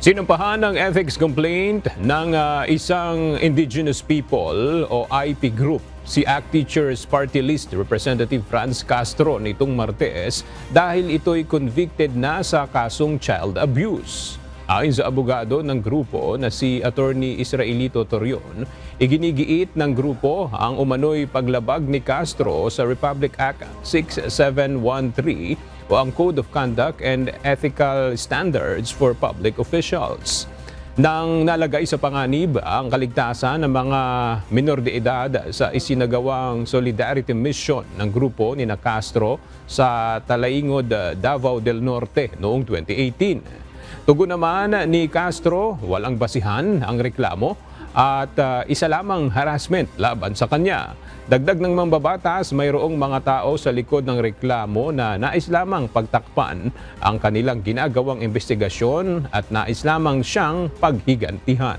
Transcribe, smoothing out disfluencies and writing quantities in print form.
Sinumpahan ng ethics complaint ng isang indigenous people o IP group si ACT Teachers Party List Representative Franz Castro nitong Martes dahil ito'y convicted na sa kasong child abuse. Ayon sa abogado ng grupo na si Attorney Israelito Torion, iginigiit ng grupo ang umano'y paglabag ni Castro sa Republic Act 6713 o ang Code of Conduct and Ethical Standards for Public Officials. Nang nalagay sa panganib ang kaligtasan ng mga minor de edad sa isinagawang solidarity mission ng grupo ni Castro sa Talaingod, Davao del Norte noong 2018. Tugon naman ni Castro, walang basihan ang reklamo at isa lamang harassment laban sa kanya. Dagdag ng mambabatas, mayroong mga tao sa likod ng reklamo na nais lamang pagtakpan ang kanilang ginagawang investigasyon at nais lamang siyang paghigantihan.